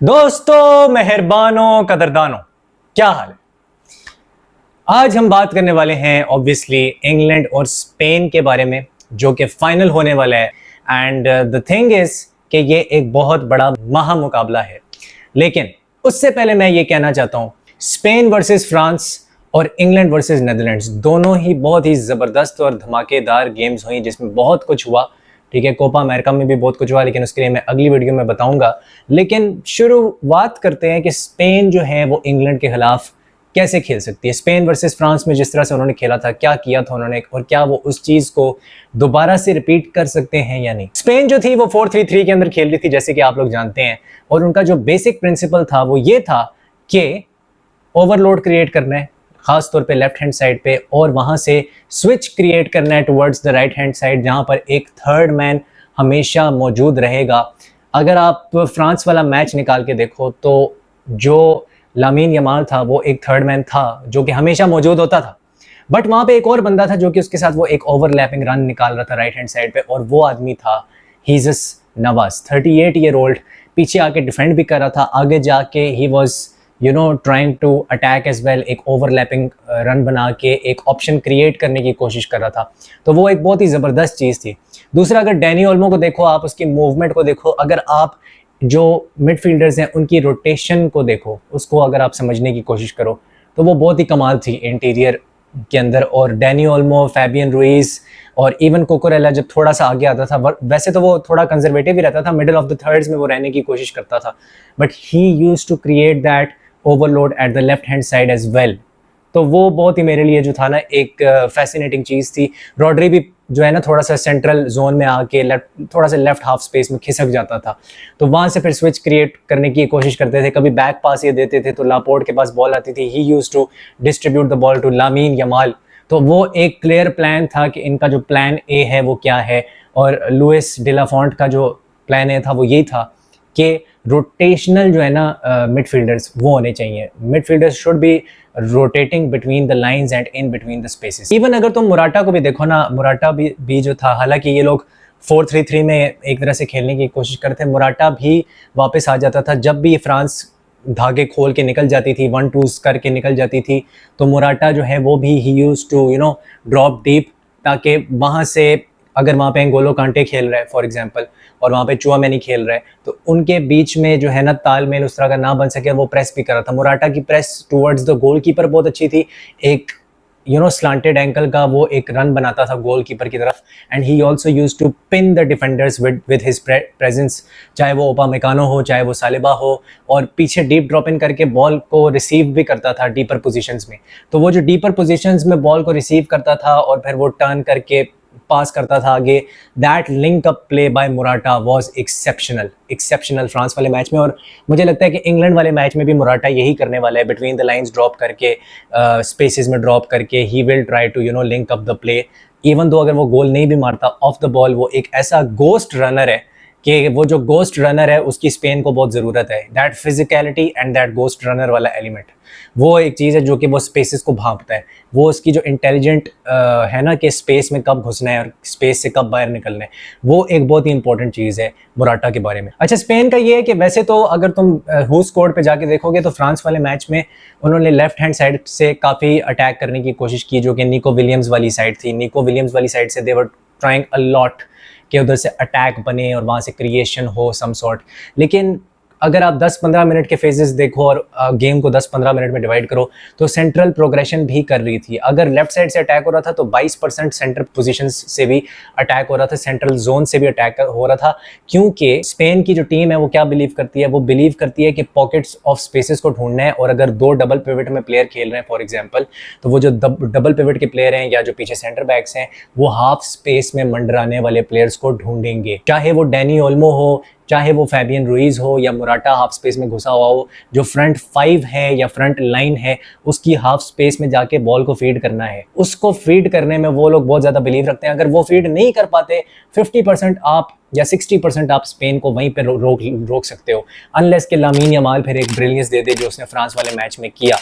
दोस्तों, मेहरबानों, कदरदानों, क्या हाल है। आज हम बात करने वाले हैं ऑब्वियसली इंग्लैंड और स्पेन के बारे में, जो कि फाइनल होने वाला है। एंड द थिंग इज कि ये एक बहुत बड़ा महामुकाबला है। लेकिन उससे पहले मैं ये कहना चाहता हूँ, स्पेन वर्सेस फ्रांस और इंग्लैंड वर्सेस नेदरलैंड्स दोनों ही बहुत ही ज़बरदस्त और धमाकेदार गेम्स हुई, जिसमें बहुत कुछ हुआ। ठीक है, कोपा अमेरिका में भी बहुत कुछ हुआ, लेकिन उसके लिए मैं अगली वीडियो में बताऊंगा। लेकिन शुरुआत करते हैं कि स्पेन जो है वो इंग्लैंड के खिलाफ कैसे खेल सकती है। स्पेन वर्सेस फ्रांस में जिस तरह से उन्होंने खेला था, क्या किया था उन्होंने, और क्या वो उस चीज़ को दोबारा से रिपीट कर सकते हैं या नहीं। स्पेन जो थी वो 4-3-3 के अंदर खेल रही थी, जैसे कि आप लोग जानते हैं। और उनका जो बेसिक प्रिंसिपल था वो ये था कि ओवरलोड क्रिएट करना है, खास तौर पे लेफ्ट हैंड साइड पे, और वहां से स्विच क्रिएट करना है towards the right hand side, जहां पर एक थर्ड मैन हमेशा मौजूद रहेगा। अगर आप फ्रांस वाला मैच निकाल के देखो तो जो लामीन यमाल था वो एक थर्ड मैन था, जो कि हमेशा मौजूद होता था। बट वहां पे एक और बंदा था जो कि उसके साथ वो एक ओवरलैपिंग रन निकाल रहा था राइट हैंड साइड पे, और वो आदमी था हीजस नवाज, 38 ईयर ओल्ड। पीछे आके डिफेंड भी कर रहा था, आगे जाके he was trying to attack as well. एक ओवरलैपिंग रन बना के एक ऑप्शन क्रिएट करने की कोशिश कर रहा था। तो वो एक बहुत ही ज़बरदस्त चीज़ थी। दूसरा, अगर डैनी ओल्मो को देखो, आप उसकी मूवमेंट को देखो, अगर आप जो मिडफील्डर्स हैं उनकी रोटेशन को देखो, उसको अगर आप समझने की कोशिश करो, तो वो बहुत ही कमाल थी इंटीरियर के अंदर। और डैनी ओल्मो, फैबियन रुइज और इवन कोकोरेला जब थोड़ा सा आगे आता था, वैसे तो वो थोड़ा कंजर्वेटिव ही रहता था, मिडिल ऑफ द थर्ड्स में वो रहने की कोशिश करता था, but he used to create that overload at the left hand side as well. तो वो बहुत ही मेरे लिए जो था ना एक फैसिनेटिंग चीज़ थी। रॉड्री भी जो है ना थोड़ा सा सेंट्रल जोन में आके थोड़ा सा लेफ्ट हाफ स्पेस में खिसक जाता था, तो वहाँ से फिर स्विच क्रिएट करने की कोशिश करते थे। कभी बैक पास ये देते थे तो लापोर्ट के पास बॉल आती थी, he used to distribute the ball to Lamine Yamal. तो वो एक क्लियर प्लान था कि इनका जो प्लान ए है वो क्या है, और लुइस डिलाफॉन्ट का जो प्लान ए था वो यही था कि रोटेशनल जो है ना मिडफील्डर्स वो होने चाहिए। Midfielders should be rotating between the lines and in between the spaces. Even अगर तुम मुराटा को भी देखो ना, मुराटा भी जो था, हालांकि ये लोग 4-3-3 में एक तरह से खेलने की कोशिश करते थे, मुराटा भी वापस आ जाता था जब भी फ्रांस धागे खोल के निकल जाती थी, 1-2s करके निकल जाती थी, तो मुराटा जो है वो भी he used to drop deep, ताकि वहाँ से अगर वहाँ पे एंगोलो कांटे खेल रहा है फॉर एग्जांपल, और वहाँ पे चुआमेनी खेल रहा है, तो उनके बीच में जो है ना तालमेल उस तरह का ना बन सके, वो प्रेस भी कर रहा था। मुराटा की प्रेस टुवर्ड्स द गोलकीपर बहुत अच्छी थी, एक स्लांटेड एंकल का वो एक रन बनाता था गोलकीपर की तरफ। And he also used to pin the defenders with his presence, चाहे वो ओपामेकानो हो, चाहे वो सालिबा हो, और पीछे डीप ड्रॉप इन करके बॉल को रिसीव भी करता था डीपर पोजीशंस में। तो वो जो डीपर पोजीशंस में बॉल को रिसीव करता था और फिर वो टर्न करके पास करता था आगे, that link up play by Morata was exceptional France वाले मैच में। और मुझे लगता है कि इंग्लैंड वाले मैच में भी मुराटा यही करने वाला है, बिटवीन द लाइंस ड्रॉप करके, स्पेसेस में ड्रॉप करके, he will try to link up the play. Even though अगर वो गोल नहीं भी मारता ऑफ द बॉल, वो एक ऐसा गोस्ट रनर है कि वो जो गोस्ट रनर है उसकी स्पेन को बहुत ज़रूरत है। That physicality and that ghost runner वाला एलिमेंट, वो एक चीज़ है जो कि वो स्पेसेस को भांपता है। वो उसकी जो इंटेलिजेंट है ना कि स्पेस में कब घुसना है और स्पेस से कब बाहर निकलना है, वो एक बहुत ही इंपॉर्टेंट चीज़ है मुराटा के बारे में। अच्छा, स्पेन का ये है कि वैसे तो अगर तुम हु स्कोर्ड पे जाके देखोगे तो फ्रांस वाले मैच में उन्होंने लेफ्ट हैंड साइड से काफ़ी अटैक करने की कोशिश की, जो कि निको विलियम्स वाली साइड थी। निको विलियम्स वाली साइड से दे वर ट्राइंग अ लॉट कि उधर से अटैक बने और वहाँ से क्रिएशन हो सम सॉर्ट। लेकिन अगर आप 10-15 मिनट के फेजेस देखो और गेम को 10-15 मिनट में डिवाइड करो, तो सेंट्रल प्रोग्रेशन भी कर रही थी। अगर लेफ्ट साइड से अटैक हो रहा था तो 22% सेंटर पोजीशन से भी अटैक हो रहा था, सेंट्रल जोन से भी अटैक हो रहा था। क्योंकि स्पेन की जो टीम है वो क्या बिलीव करती है, वो बिलीव करती है कि पॉकेट्स ऑफ स्पेसेस को ढूंढना है, और अगर दो डबल पिवट में प्लेयर खेल रहे हैं फॉर एग्जाम्पल, तो वो जो डबल पिवट के प्लेयर हैं या जो पीछे सेंटर बैक्स हैं, वो हाफ स्पेस में मंडराने वाले प्लेयर्स को ढूंढेंगे, चाहे वो डैनी ओल्मो हो चाहे वो फैबियन रुइज हो या मुराटा हाफ स्पेस में घुसा हुआ हो, जो फ्रंट 5 है या फ्रंट लाइन है उसकी हाफ स्पेस में जाके बॉल को फीड करना है। उसको फीड करने में वो लोग बहुत ज़्यादा बिलीव रखते हैं। अगर वो फीड नहीं कर पाते 50% आप या 60% आप स्पेन को वहीं पे रोक सकते हो, अनलेस के लामीन यमाल फिर एक ब्रिलियंस दे दे जो उसने फ्रांस वाले मैच में किया,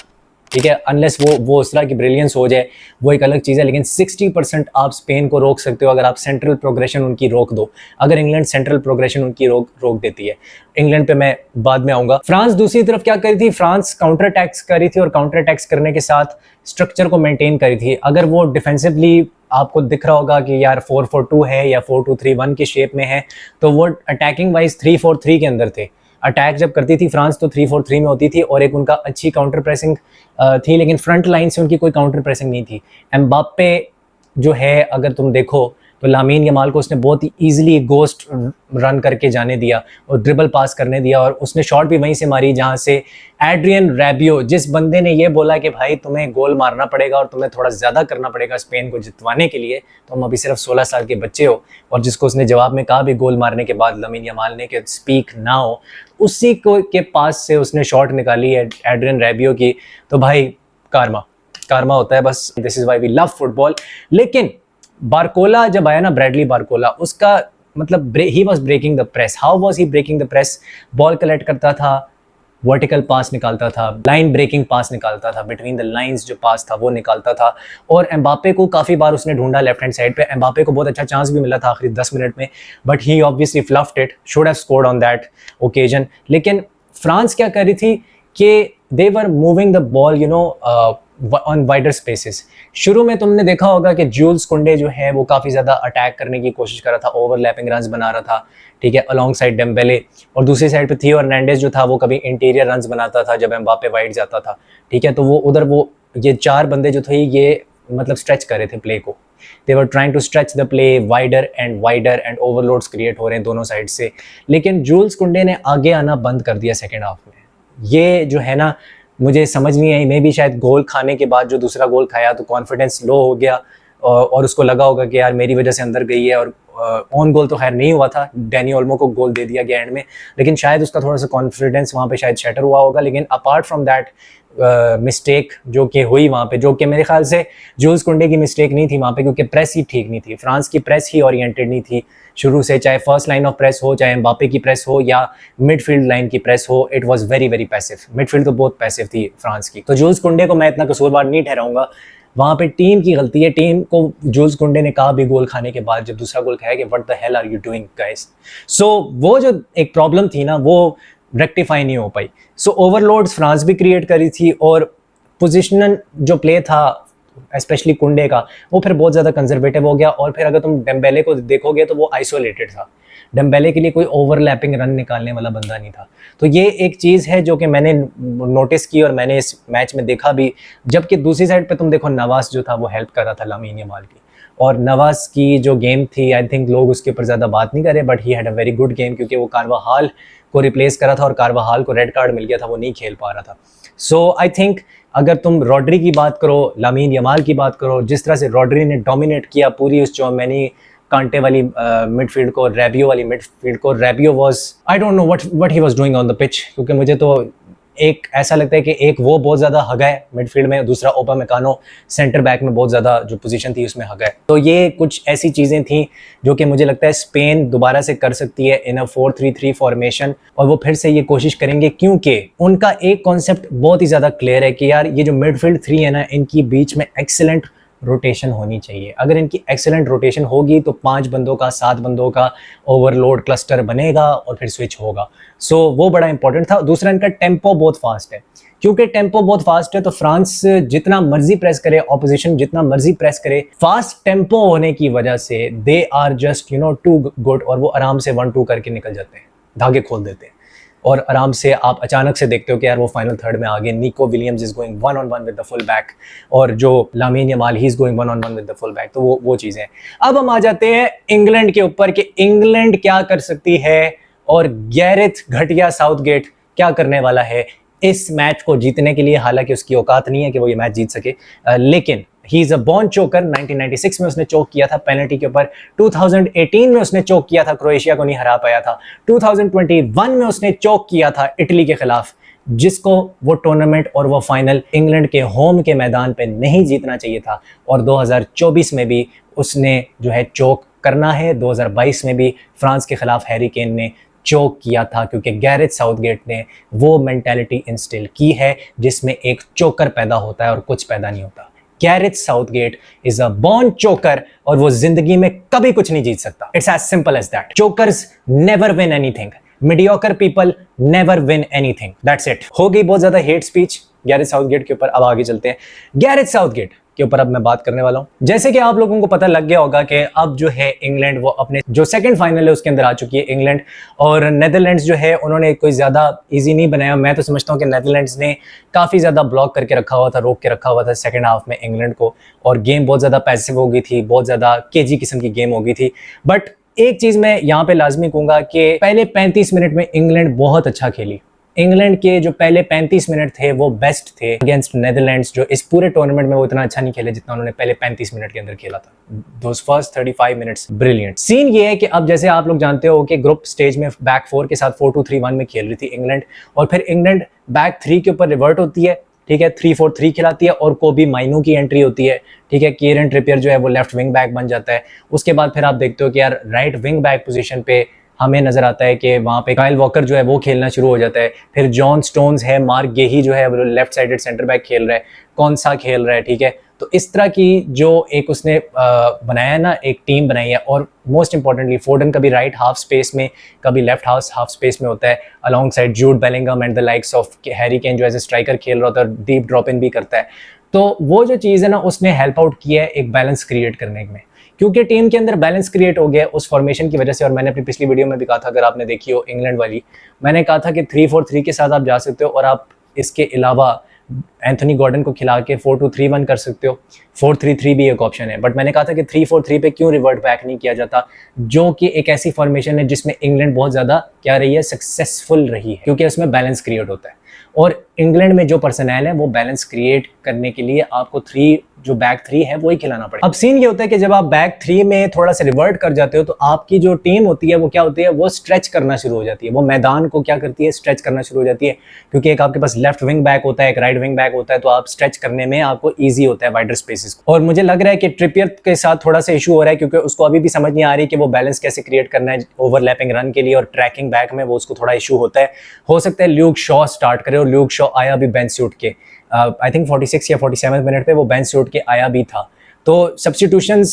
ठीक है। अनलेस वो उस तरह की ब्रिलियंस हो जाए, वो एक अलग चीज़ है, लेकिन 60% आप स्पेन को रोक सकते हो अगर आप सेंट्रल प्रोग्रेशन उनकी रोक दो। अगर इंग्लैंड सेंट्रल प्रोग्रेशन उनकी रोक देती है, इंग्लैंड पे मैं बाद में आऊँगा। फ्रांस दूसरी तरफ क्या करी थी, फ्रांस काउंटर अटैक्स करी थी और काउंटर अटैक्स करने के साथ स्ट्रक्चर को मेंटेन करी थी। अगर वो डिफेंसिवली आपको दिख रहा होगा कि यार 4-4-2 है या 4-2-3-1 की शेप में है, तो वो अटैकिंग वाइज 3-4-3 के अंदर थे। अटैक जब करती थी फ्रांस तो 3-4-3 में होती थी और एक उनका अच्छी काउंटर प्रेसिंग थी, लेकिन फ्रंट लाइन से उनकी कोई काउंटर प्रेसिंग नहीं थी। एम्बाप्पे जो है अगर तुम देखो तो लामीन यमाल को उसने बहुत ही ईजिली गोस्ट रन करके जाने दिया और ड्रिबल पास करने दिया, और उसने शॉट भी वहीं से मारी जहां से एड्रियन रैबियो, जिस बंदे ने ये बोला कि भाई तुम्हें गोल मारना पड़ेगा और तुम्हें थोड़ा ज़्यादा करना पड़ेगा स्पेन को जितवाने के लिए, तो हम अभी सिर्फ 16 साल के बच्चे हो, और जिसको उसने जवाब में कहा भी गोल मारने के बाद लामीन यमाल ने कि स्पीक नाउ, उसी को के पास से उसने शॉट निकाली है एड्रियन रैबियो की। तो भाई कारमा होता है बस, this is why we love football. लेकिन बारकोला जब आया ना, ब्रैडली बारकोला, उसका मतलब he was breaking the press. How was he breaking the press? Ball collect करता था, वर्टिकल पास निकालता था, लाइन ब्रेकिंग पास निकालता था, बिटवीन द लाइंस जो पास था वो निकालता था। और एम्बापे को काफ़ी बार उसने ढूंढा लेफ्ट हैंड साइड पे। एम्बापे को बहुत अच्छा चांस भी मिला था आखिरी 10 मिनट में, but he obviously fluffed it, should have scored on that occasion. लेकिन फ्रांस क्या कर रही थी कि they were moving the ball you know on wider spaces. शुरू में तुमने देखा होगा कि जूल्स कुंडे जो है वो काफ़ी ज़्यादा अटैक करने की कोशिश कर रहा था, ओवरलैपिंग रन्स बना रहा था, ठीक है, अलॉन्ग साइड डेम्बेले, और दूसरी साइड पे थियो हर्नांडेज जो था वो कभी इंटीरियर रन्स बनाता था जब एम्बापे वाइड जाता था, ठीक है। तो वो उधर वो ये 4 बंदे जो थे ये मतलब स्ट्रेच कर रहे थे प्ले को, they were trying to stretch the play wider and overloads create हो रहे हैं दोनों साइड से। लेकिन जूल्स कुंडे ने आगे आना बंद कर दिया सेकेंड हाफ में। ये जो है ना, मुझे समझ नहीं आई, मे भी शायद गोल खाने के बाद जो दूसरा गोल खाया तो कॉन्फिडेंस लो हो गया और उसको लगा होगा कि यार मेरी वजह से अंदर गई है, और ऑन गोल तो खैर नहीं हुआ था, डैनी ओल्मो को गोल दे दिया गया एंड में, लेकिन शायद उसका थोड़ा सा कॉन्फिडेंस वहाँ पे शायद शैटर हुआ होगा। लेकिन अपार्ट फ्रॉम दैट मिस्टेक जो कि हुई वहाँ पे, जो कि मेरे ख्याल से जूल्स कुंडे की मिस्टेक नहीं थी वहाँ पे, क्योंकि प्रेस ही ठीक नहीं थी, फ्रांस की प्रेस ही ओरिएंटेड नहीं थी शुरू से, चाहे फर्स्ट लाइन ऑफ प्रेस हो, चाहे एम्बापे की प्रेस हो या मिडफील्ड लाइन की प्रेस हो, it was very very passive. Midfield तो बहुत पैसिव थी फ्रांस की। तो जूल्स कुंडे को मैं इतना कसूरवार नहीं ठहराऊंगा, वहाँ पे टीम की गलती है। टीम को जूल्स कुंडे ने कहा भी गोल खाने के बाद, जब दूसरा गोल खाया, कि what the hell are you doing guys. So वो जो एक प्रॉब्लम थी ना वो रेक्टिफाई नहीं हो पाई। सो ओवरलोड्स फ्रांस भी क्रिएट करी थी, और पोजिशनल जो प्ले था स्पेशली कुंडे का वो फिर बहुत ज़्यादा कंजर्वेटिव हो गया। और फिर अगर तुम डेम्बेले को देखोगे तो वो आइसोलेटेड था, डेम्बेले के लिए कोई ओवरलैपिंग रन निकालने वाला बंदा नहीं था। तो ये एक चीज़ है जो कि मैंने नोटिस की और मैंने इस मैच में देखा भी। जबकि दूसरी साइड पे तुम देखो नवास जो था वो हेल्प कर रहा था लामीन यमाल की, और नवास की जो गेम थी आई थिंक लोग उसके ऊपर ज़्यादा बात नहीं करे, but he had a very good game, क्योंकि वो कारवाहाल को रिप्लेस करा था और कारवाहाल को रेड कार्ड मिल गया था, वो नहीं खेल पा रहा था। सो आई थिंक अगर तुम रॉड्री की बात करो, लामीन यमाल की बात करो, जिस तरह से रॉड्री ने डोमिनेट किया पूरी उस चौमेनी कांटे वाली मिडफील्ड को, रैबियो वाली मिडफील्ड को, Rabiot was I don't know what he was doing on the pitch, क्योंकि मुझे तो एक ऐसा लगता है कि एक वो बहुत ज़्यादा हगा है मिडफील्ड में, दूसरा ओपामेकानो सेंटर बैक में बहुत ज़्यादा जो पोजीशन थी उसमें हगा है। तो ये कुछ ऐसी चीज़ें थी जो कि मुझे लगता है स्पेन दोबारा से कर सकती है इन अ 4-3-3 फॉर्मेशन, और वो फिर से ये कोशिश करेंगे, क्योंकि उनका एक कॉन्सेप्ट बहुत ही ज़्यादा क्लियर है कि यार ये जो मिडफील्ड 3 है ना, इनकी बीच में एक्सेलेंट रोटेशन होनी चाहिए। अगर इनकी एक्सेलेंट रोटेशन होगी तो 5 बंदों का 7 बंदों का ओवरलोड क्लस्टर बनेगा और फिर स्विच होगा। सो वो बड़ा इंपॉर्टेंट था। दूसरा, इनका टेम्पो बहुत फास्ट है। क्योंकि टेम्पो बहुत फास्ट है तो फ्रांस जितना मर्जी प्रेस करे, ऑपोजिशन जितना मर्जी प्रेस करे, फास्ट टेम्पो होने की वजह से they are just too good, और वो आराम से 1-2 करके निकल जाते हैं, धागे खोल देते हैं, और आराम से आप अचानक से देखते हो कि यार वो फाइनल थर्ड में आ गए। Nico Williams is going 1-on-1 with the full back, और जो लामीन Yamal he is going 1-on-1 with the full back. तो वो चीज़ें हैं। अब हम आ जाते हैं इंग्लैंड के ऊपर कि इंग्लैंड क्या कर सकती है और गैरेथ घटिया साउथगेट क्या करने वाला है इस मैच को जीतने के लिए। हालांकि उसकी औकात नहीं है कि वो ये मैच जीत सके, लेकिन ही इज अ बॉर्न चोकर। 1996 में उसने चोक किया था पेनल्टी के ऊपर, 2018 में उसने चोक किया था, क्रोएशिया को नहीं हरा पाया था, 2021 में उसने चोक किया था इटली के खिलाफ, जिसको वो टूर्नामेंट और वो फाइनल इंग्लैंड के होम के मैदान पे नहीं जीतना चाहिए था। और 2024 में भी उसने जो है चोक करना है। 2022 में भी फ्रांस के खिलाफ हैरी केन ने चोक किया था, क्योंकि गैरेथ साउथगेट ने वो मेंटालिटी इंस्टिल की है जिसमें एक चोकर पैदा होता है और कुछ पैदा नहीं होता। Gareth Southgate is a born चोकर और वो जिंदगी में कभी कुछ नहीं जीत सकता। It's as simple as that. Chokers never win anything, mediocre people never win anything, that's it. हो गई बहुत ज्यादा हेट स्पीच गैरेथ साउथगेट के ऊपर, अब आगे चलते हैं। गैरेथ साउथगेट के ऊपर अब मैं बात करने वाला हूं। जैसे कि आप लोगों को पता लग गया होगा कि अब जो है इंग्लैंड वो अपने जो सेकंड फाइनल है उसके अंदर आ चुकी है इंग्लैंड, और नेदरलैंड्स जो है उन्होंने कोई ज्यादा इजी नहीं बनाया। मैं तो समझता हूं कि नेदरलैंड्स ने काफी ज्यादा ब्लॉक करके रखा हुआ था, रोक के रखा हुआ था सेकंड हाफ में इंग्लैंड को, और गेम बहुत ज्यादा पैसिव हो गई थी, बहुत ज्यादा केजी किस्म की गेम हो गई थी। बट एक चीज मैं यहाँ पे लाजमी कहूंगा कि पहले 35 मिनट में इंग्लैंड बहुत अच्छा खेली। इंग्लैंड के जो पहले 35 मिनट थे वो बेस्ट थे अगेंस्ट नेदरलैंड्स, जो इस पूरे टूर्नामेंट में वो इतना अच्छा नहीं खेले जितना उन्होंने पहले 35 मिनट के अंदर खेला था। Those first 35 minutes brilliant. Scene ये है कि अब जैसे आप लोग जानते हो कि ग्रुप स्टेज में बैक 4 के साथ 4-2-3-1 में खेल रही थी इंग्लैंड, और फिर इंग्लैंड बैक 3 के ऊपर रिवर्ट होती है, ठीक है, 3-4-3 खिलाती है, और कोबी माइनो की एंट्री होती है, ठीक है। कीरन ट्रिपियर जो है वो लेफ्ट विंग बैक बन जाता है। उसके बाद फिर आप देखते हो कि यार राइट विंग बैक पोजीशन पे हमें नजर आता है कि वहाँ पे काइल वॉकर जो है वो खेलना शुरू हो जाता है। फिर जॉन स्टोन्स है, मार्क गेही जो है वो लेफ्ट साइडेड सेंटर बैक खेल रहा है, कौन सा खेल रहा है, ठीक है। तो इस तरह की जो एक उसने बनाया ना, एक टीम बनाई है। और मोस्ट इंपॉर्टेंटली फोर्डन कभी राइट हाफ स्पेस में, कभी लेफ्ट हाफ स्पेस में होता है, along side Jude Bellingham and the likes of Harry Kane जो एज ए स्ट्राइकर खेल रहा होता है, डीप ड्रॉप इन भी करता है। तो वो जो चीज़ है ना उसने हेल्प आउट किया है एक बैलेंस क्रिएट करने में, क्योंकि टीम के अंदर बैलेंस क्रिएट हो गया उस फॉर्मेशन की वजह से। और मैंने अपनी पिछली वीडियो में भी कहा था, अगर आपने देखी हो इंग्लैंड वाली, मैंने कहा था कि 3-4-3 के साथ आप जा सकते हो, और आप इसके अलावा एंथनी गॉर्डन को खिला के 4-2-3-1 कर सकते हो। 4-3-3 भी एक ऑप्शन है, बट मैंने कहा था कि 3-4-3 पे क्यों रिवर्ट बैक नहीं किया जाता, जो कि एक ऐसी फॉर्मेशन है जिसमें इंग्लैंड बहुत ज़्यादा क्या रही है, सक्सेसफुल रही है, क्योंकि उसमें बैलेंस क्रिएट होता है। और इंग्लैंड में जो पर्सनल है वो बैलेंस क्रिएट करने के लिए आपको जो बैक 3 है वो ही खिलाना पड़ेगा। अब सीन ये होता है कि जब आप बैक 3 में थोड़ा सा रिवर्ट कर जाते हो तो आपकी जो टीम होती है वो क्या होती है, वो स्ट्रेच करना शुरू हो जाती है, वो मैदान को क्या करती है, स्ट्रेच करना शुरू हो जाती है। क्योंकि एक आपके पास लेफ्ट विंग बैक होता है, एक राइट विंग बैक होता है, तो आप स्ट्रेच करने में आपको ईजी होता है वाइडर स्पेसिस को। और मुझे लग रहा है कि ट्रिपियर के साथ थोड़ा सा इशू हो रहा है, क्योंकि उसको अभी भी समझ नहीं आ रही कि वो बैलेंस कैसे क्रिएट करना है ओवरलैपिंग रन के लिए, और ट्रैकिंग बैक में वो उसको थोड़ा इशू होता है। हो सकता है ल्यूक शॉ स्टार्ट करे, और ल्यूक शॉ आया भी बेंच से उठ के, आई थिंक 46 या 47 मिनट पे वो बेंच से उठ के आया भी था। तो सब्स्टिट्यूशंस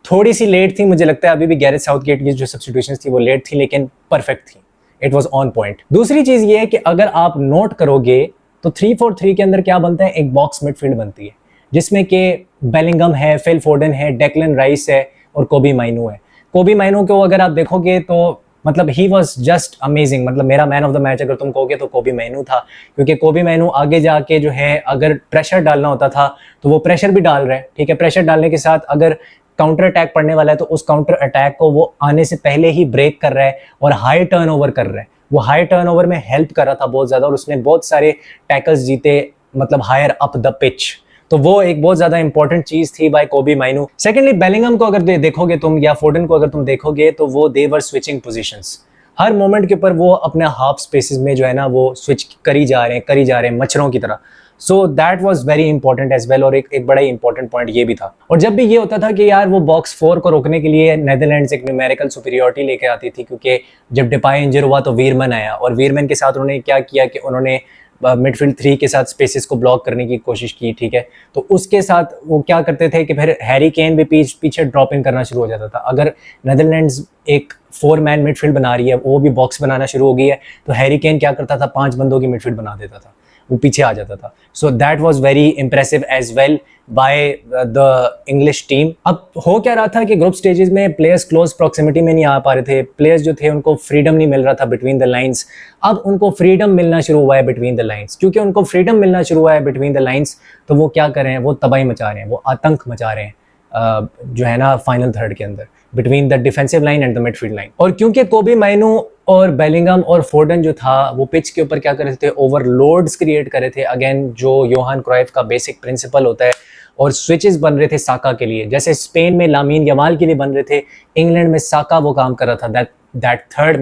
थोड़ी सी लेट थी, मुझे लगता है अभी भी गैरेथ साउथगेट की जो सब्स्टिट्यूशंस थी वो लेट थी, लेकिन परफेक्ट थी, इट वाज ऑन पॉइंट। दूसरी चीज ये है कि अगर आप नोट करोगे तो 3-4-3 के अंदर क्या बनता है, एक बॉक्स मिडफील्ड बनती है, जिसमें कि बेलिंगम है, फिल फोर्डन है, डेक्लन राइस है, और कोबी माइनो है। कोबी माइनो को अगर आप देखोगे तो मतलब ही वॉज जस्ट अमेजिंग, मतलब मेरा मैन ऑफ द मैच अगर तुम कहोगे तो कोबी माइनो था, क्योंकि कोबी माइनो आगे जाके जो है अगर प्रेशर डालना होता था तो वो प्रेशर भी डाल रहा है, ठीक है। प्रेशर डालने के साथ अगर काउंटर अटैक पड़ने वाला है तो उस काउंटर अटैक को वो आने से पहले ही ब्रेक कर रहा है और हाई टर्नओवर कर रहा है। वो हाई टर्नओवर में हेल्प कर रहा था बहुत ज्यादा, और उसने बहुत सारे टैकल्स जीते, मतलब हायर अप द पिच। तो वो एक बहुत ज्यादा इंपॉर्टेंट चीज थी बाय कोबी माइनो। सेकेंडली बेलिंगम को अगर देखोगे तुम, या फोर्डन को अगर तुम देखोगे, तो वो दे वर स्विचिंग पोजीशंस हर मोमेंट के ऊपर, वो अपने हाफ स्पेसेस में जो है ना वो स्विच करी जा रहे हैं मच्छरों की तरह। So that was very important as well. और एक बड़ा इंपॉर्टेंट पॉइंट ये भी था। और जब भी ये होता था कि यार वो बॉक्स 4 को रोकने के लिए नेदरलैंड्स एक न्यूमेरिकल सुपीरियरिटी लेके आती थी, क्योंकि जब डिपाई इंजर हुआ तो वीरमैन आया, और वीरमैन के साथ उन्होंने क्या किया कि उन्होंने मिडफील्ड 3 के साथ स्पेसेस को ब्लॉक करने की कोशिश की, ठीक है। तो उसके साथ वो क्या करते थे कि फिर हैरी केन भी पीछे ड्रॉप इन करना शुरू हो जाता था। अगर नेदरलैंड्स एक 4 मैन मिडफील्ड बना रही है, वो भी बॉक्स बनाना शुरू हो गई है, तो हैरी केन क्या करता था, 5 बंदों की मिडफील्ड बना देता था, वो पीछे आ जाता था। So that was very impressive as well by the English team. अब हो क्या रहा था कि ग्रुप स्टेजेस में प्लेयर्स क्लोज प्रॉक्सिमिटी में नहीं आ पा रहे थे, प्लेयर्स जो थे उनको फ्रीडम नहीं मिल रहा था बिटवीन द लाइंस। अब उनको फ्रीडम मिलना शुरू हुआ है बिटवीन द लाइंस, क्योंकि उनको फ्रीडम मिलना शुरू हुआ है बिटवीन द लाइंस, तो वो क्या कर रहे हैं, वो तबाही मचा रहे हैं, वो आतंक मचा रहे हैं जो है ना फाइनल थर्ड के अंदर, between the defensive line and the midfield line. और क्योंकि कोबी माइनो और बेलिंगम और फोर्डन जो था वो पिच के ऊपर क्या कर रहे थे, ओवरलोड्स क्रिएट कर रहे थे, अगेन जो योहान क्राइफ का बेसिक प्रिंसिपल होता है, और स्विचेस बन रहे थे साका के लिए, जैसे स्पेन में लामीन यमाल के लिए बन रहे थे, इंग्लैंड में साका वो काम कर रहा था। दैट थर्ड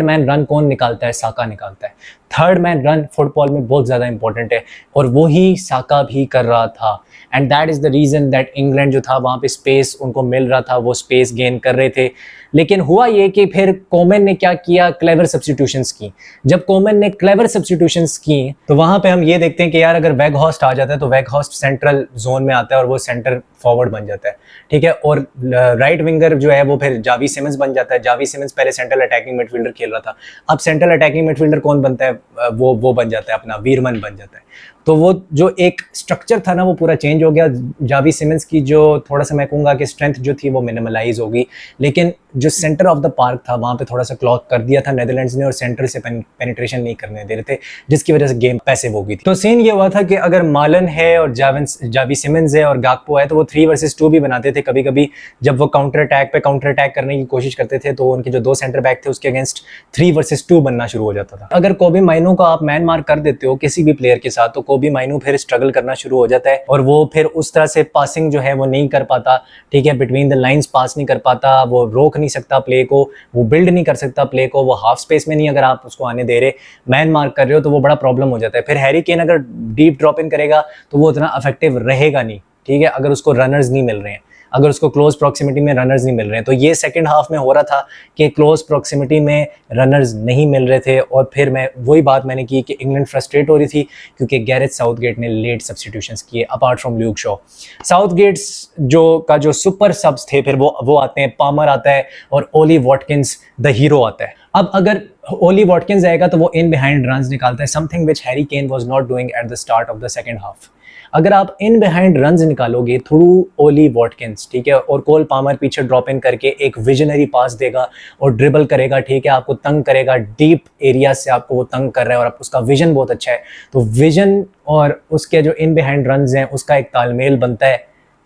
मैन रन कौन निकालता है? साका निकालता है। थर्ड मैन रन फुटबॉल में बहुत ज़्यादा इंपॉर्टेंट है और वो ही साका भी कर रहा था। And that is the reason that England जो था वहाँ पे स्पेस उनको मिल रहा था, वो स्पेस गेन कर रहे थे। लेकिन हुआ ये कि फिर कोमन ने क्या किया? क्लेवर सब्स्टिट्यूशंस की। जब कोमन ने क्लेवर सब्स्टिट्यूशंस की तो वहाँ पे हम ये देखते हैं कि यार अगर वेगहॉर्स्ट आ जाता है तो वेगहॉर्स्ट सेंट्रल जोन में आता है और वो सेंटर फॉरवर्ड बन जाता है, ठीक है। और राइट विंगर जो है वो फिर जावी सिमंस बन जाता है। जावी सिमंस पहले सेंट्रल अटैकिंग मिडफील्डर खेल रहा था, अब सेंट्रल अटैकिंग मिडफील्डर कौन बनता है? वो बन जाता है अपना वीरमन बन जाता है। तो वो जो एक स्ट्रक्चर था ना वो पूरा चेंज हो गया। जावी सिमंस की जो थोड़ा सा मैं कहूँगा कि स्ट्रेंथ जो थी वो मिनिमलाइज होगी, लेकिन जो सेंटर ऑफ द पार्क था वहाँ पे थोड़ा सा क्लॉक कर दिया था नेदरलैंड्स ने और सेंटर से पेनिट्रेशन नहीं करने दे रहे थे, जिसकी वजह से गेम पैसिव हो गई थी। तो सीन ये हुआ था कि अगर मालन है और जावी सिमंस है और गाकपो है तो वो 3 वर्सेस 2 भी बनाते थे कभी कभी। जब वो काउंटर अटैक करने की कोशिश करते थे तो उनके जो 2 सेंटर बैक थे उसके अगेंस्ट 3 वर्सेस 2 बनना शुरू हो जाता था। अगर कोबी माइनो को आप मैन मार्क कर देते हो किसी भी प्लेयर के साथ तो कोबी माइनो फिर स्ट्रगल करना शुरू हो जाता है और वो फिर उस तरह से पासिंग जो है वो नहीं कर पाता, ठीक है। बिटवीन द लाइंस पास नहीं कर पाता, वो रोक नहीं सकता प्ले को, वो बिल्ड नहीं कर सकता प्ले को, वो हाफ स्पेस में नहीं अगर आप उसको आने दे रहे, मैन मार्क कर रहे हो तो वो बड़ा प्रॉब्लम हो जाता है। फिर हैरी केन अगर डीप ड्रॉप इन करेगा तो वो उतना इफेक्टिव रहेगा नहीं, ठीक है, अगर उसको रनर्स नहीं मिल रहे हैं, अगर उसको क्लोज प्रॉक्सिमिटी में रनर्स नहीं मिल रहे हैं। तो ये सेकंड हाफ में हो रहा था कि क्लोज प्रॉक्सिमिटी में रनर्स नहीं मिल रहे थे और फिर मैं वही बात मैंने की कि इंग्लैंड फ्रस्ट्रेट हो रही थी क्योंकि गैरेथ साउथगेट ने लेट सब्स्टिट्यूशंस किए अपार्ट फ्रॉम ल्यूक शॉ। साउथगेट्स जो सुपर सबस थे फिर वो आते हैं, पामर आता है और ओली वॉटकिंस द हीरो आता है। अब अगर ओली वॉटकिंस आएगा तो वो इन बिहाइंड रन्स निकालता है, something which Harry Kane was not doing at the start of the second half. अगर आप इन बिहाइंड रन्स निकालोगे थ्रू ओली वॉटकिंस, ठीक है, और कोल पामर पीछे ड्रॉप इन करके एक विजनरी पास देगा और ड्रिबल करेगा, ठीक है, आपको तंग करेगा, डीप एरिया से आपको वो तंग कर रहा है और उसका विजन बहुत अच्छा है, तो विजन और उसके जो इन बिहाइंड रन्स हैं उसका एक तालमेल बनता है,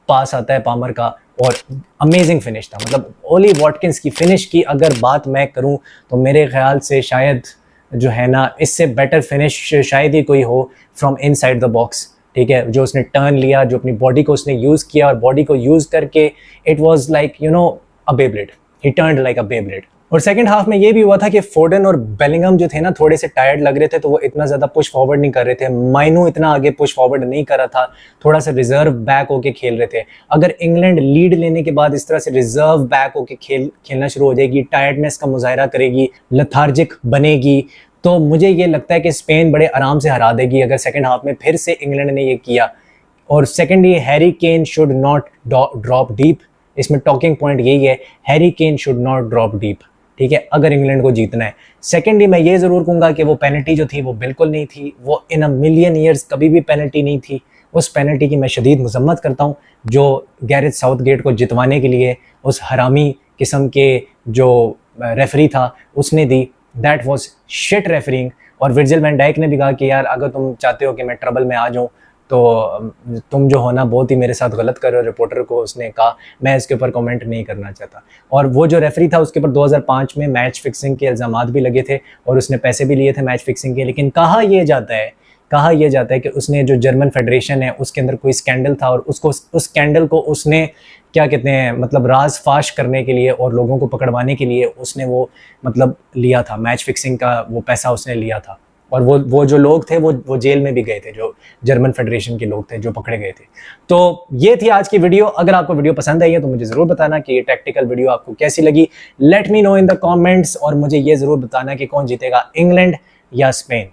पास आता है पामर का और अमेजिंग फिनिश था। मतलब ओली वॉटकिंस की फिनिश की अगर बात मैं करूं तो मेरे ख्याल से शायद जो है ना इससे बेटर फिनिश शायद ही कोई हो फ्रॉम इनसाइड द बॉक्स, ठीक है। जो उसने टर्न लिया, जो अपनी बॉडी को उसने यूज़ किया और बॉडी को यूज़ करके it was like you know a Beyblade, he turned like a Beyblade. और सेकंड हाफ में ये भी हुआ था कि फोर्डन और बेलिंगम जो थे ना थोड़े से टायर्ड लग रहे थे तो वो इतना ज़्यादा पुश फॉरवर्ड नहीं कर रहे थे। माइनो इतना आगे पुश फॉरवर्ड नहीं कर रहा था, थोड़ा सा रिजर्व बैक होके खेल रहे थे। अगर इंग्लैंड लीड लेने के बाद इस तरह से रिजर्व बैक होके खेलना शुरू हो जाएगी, टायर्डनेस का मुजाहरा करेगी, लथार्जिक बनेगी, तो मुझे ये लगता है कि स्पेन बड़े आराम से हरा देगी अगर सेकंड हाफ में फिर से इंग्लैंड ने ये किया। और secondly Harry Kane should not drop deep, इसमें टॉकिंग पॉइंट यही है, Harry Kane should not drop deep, ठीक है, अगर इंग्लैंड को जीतना है। सेकेंडली मैं ये ज़रूर कहूँगा कि वो पेनल्टी जो थी वो बिल्कुल नहीं थी, वो इन अ मिलियन ईयर्स कभी भी पेनल्टी नहीं थी। उस पेनल्टी की मैं शदीद मजम्मत करता हूँ जो गैरेथ साउथगेट को जितवाने के लिए उस हरामी किस्म के जो रेफरी था उसने दी। That was shit refereeing. और विर्जिल वैन डाइक ने भी कहा कि यार अगर तुम चाहते हो कि मैं ट्रबल में आ जाऊँ तो तुम जो हो ना बहुत ही मेरे साथ गलत कर रहे हो। रिपोर्टर को उसने कहा, मैं इसके ऊपर कमेंट नहीं करना चाहता। और वो जो रेफरी था उसके ऊपर 2005 में मैच फिक्सिंग के इल्ज़ामात भी लगे थे और उसने पैसे भी लिए थे मैच फिक्सिंग के। लेकिन कहा यह जाता है कि उसने जो जर्मन फेडरेशन है उसके अंदर कोई स्कैंडल था और उसको उस स्कैंडल को उसने क्या कहते हैं मतलब राज फाश करने के लिए और लोगों को पकड़वाने के लिए उसने वो मतलब लिया था, मैच फिक्सिंग का वो पैसा उसने लिया था। और वो जो लोग थे वो जेल में भी गए थे, जो जर्मन फेडरेशन के लोग थे जो पकड़े गए थे। तो ये थी आज की वीडियो। अगर आपको वीडियो पसंद आई है तो मुझे ज़रूर बताना कि ये टैक्टिकल वीडियो आपको कैसी लगी। Let me know in the comments और मुझे ये ज़रूर बताना कि कौन जीतेगा, इंग्लैंड या स्पेन।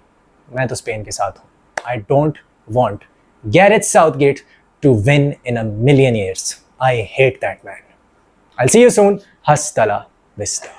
मैं तो स्पेन के साथ हूँ। I don't want Gareth Southgate to win in a million years. I hate that man. I'll see you soon. Hasta la vista.